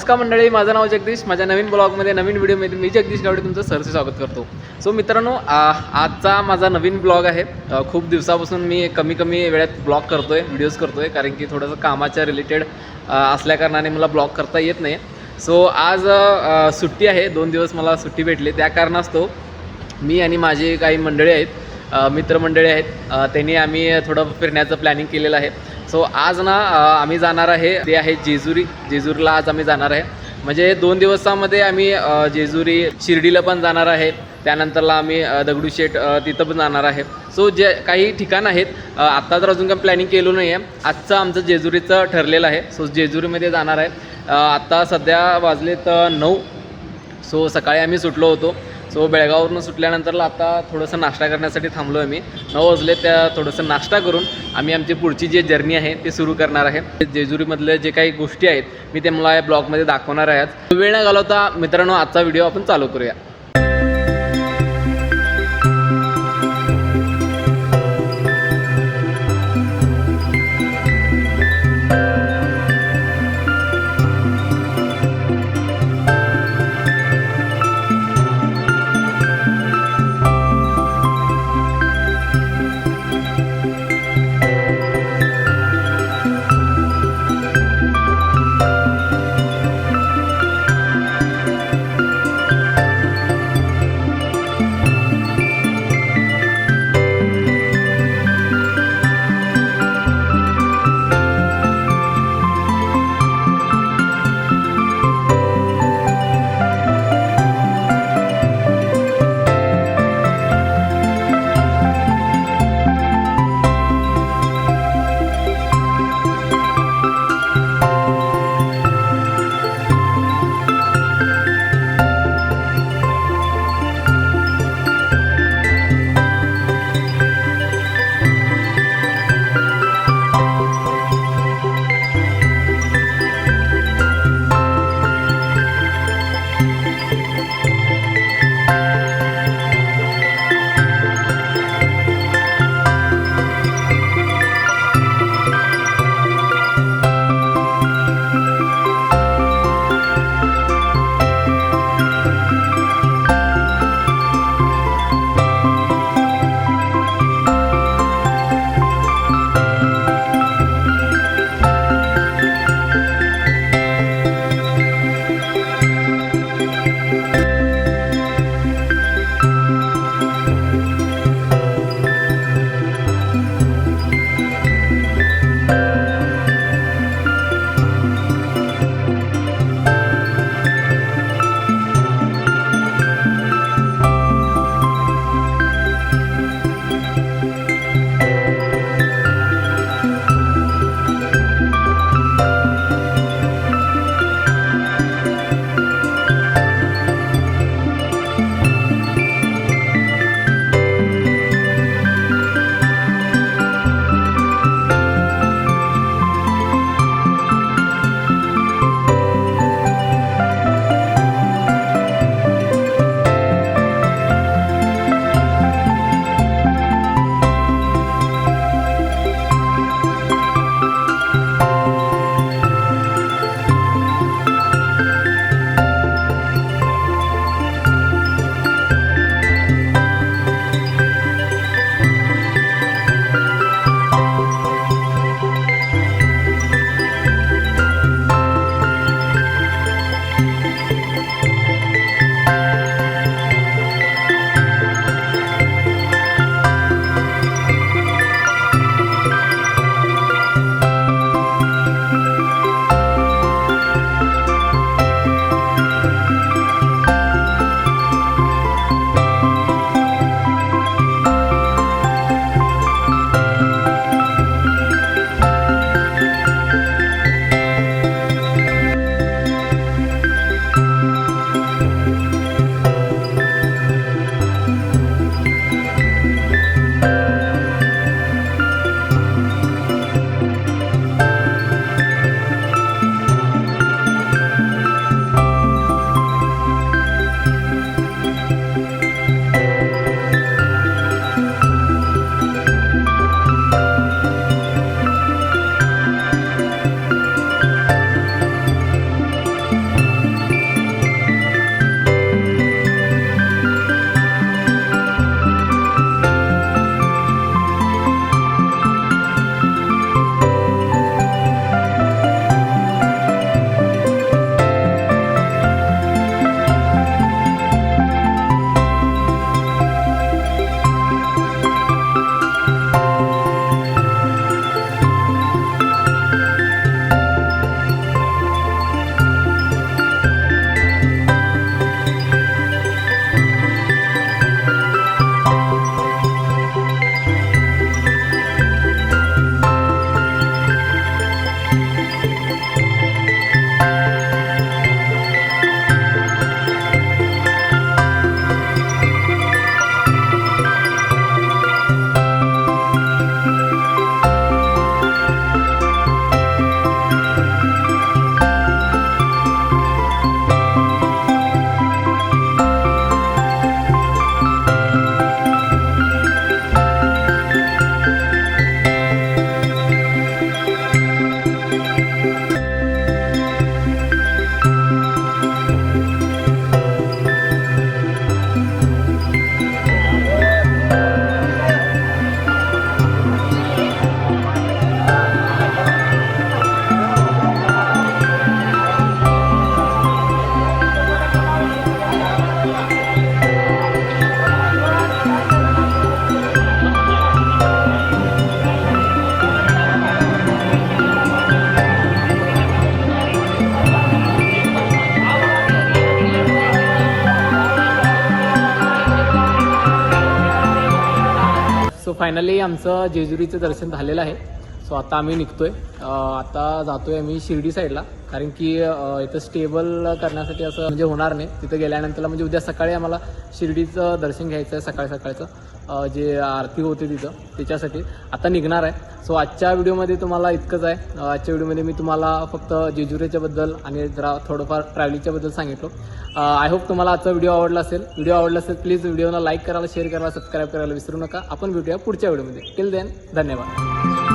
नमस्कार मंडळी, माझं नाव जगदीश. माझ्या नवीन ब्लॉगमध्ये नवीन व्हिडिओमध्ये मी जगदीश गावडे तुमचं सहर्ष स्वागत करतो. सो मित्रांनो, आजचा माझा नवीन ब्लॉग आहे. खूप दिवसापासून मी कमी वेळात ब्लॉग करतो आहे, व्हिडिओज करतो आहे, कारण की थोडंसं कामाच्या रिलेटेड असल्याकारणाने मला ब्लॉग करता येत नाही. सो आज सुट्टी आहे, 2 दिवस मला सुट्टी भेटली. त्या कारणास्तव मी आणि माझी काही मंडळी आहेत, मित्रमंडळी आहेत, त्यांनी आम्ही थोडं फिरण्याचं प्लॅनिंग केलेलं आहे. सो आज ना आम्ही जाणार आहे, ते आहे जेजुरीला आज आम्ही जाणार आहे. म्हणजे 2 दिवसामध्ये आम्ही जेजुरी शिर्डीला पण जाणार आहे, त्यानंतरला आम्ही दगडूशेठ तिथं पण जाणार आहे. सो जे काही ठिकाण आहेत, आत्ता तर अजून काही प्लॅनिंग केलं नाही आहे. आजचं आमचं जेजुरीचं ठरलेलं आहे. सो जेजुरीमध्ये जाणार आहे. आत्ता सध्या वाजलेत 9. सो सकाळी आम्ही सुटलो होतो. सो बेळगाववरून सुटल्यानंतरला आता थोडंसं नाश्ता करण्यासाठी थांबलो आहे. मी 9 वाजले, त्या थोडंसं नाश्ता करून आम्ही आमची पुढची जी जर्नी आहे ते सुरू करणार आहे. जेजुरीमधले जे काही गोष्टी आहेत मी ते मला या ब्लॉगमध्ये दाखवणार आहे. वेळ न घालवता मित्रांनो, आजचा व्हिडिओ आपण चालू करूया. सो फायनली आमचं जेजुरीचं दर्शन झालेलं आहे. सो आता आम्ही निघतोय. आता जातोय आम्ही शिर्डी साईडला, कारण की इथं स्टेबल करण्यासाठी असं म्हणजे होणार नाही. तिथं गेल्यानंतर म्हणजे उद्या सकाळी आम्हाला शिर्डीचं दर्शन घ्यायचं आहे, सकाळचं जे आरती होते तिथं, त्याच्यासाठी आता निघणार आहे. सो आजच्या व्हिडिओमध्ये तुम्हाला इतकंच आहे. आजच्या व्हिडिओमध्ये मी तुम्हाला फक्त जेजुरीच्याबद्दल आणि जरा थोडंफार ट्रॅव्हलिंगच्याबद्दल सांगितलं. आय होप तुम्हाला आजचा व्हिडिओ आवडला असेल. प्लीज व्हिडिओला लाईक करायला, शेअर करायला, सबस्क्राईब करायला विसरू नका. आपण भेटूया पुढच्या व्हिडिओमध्ये. टिल देन, धन्यवाद.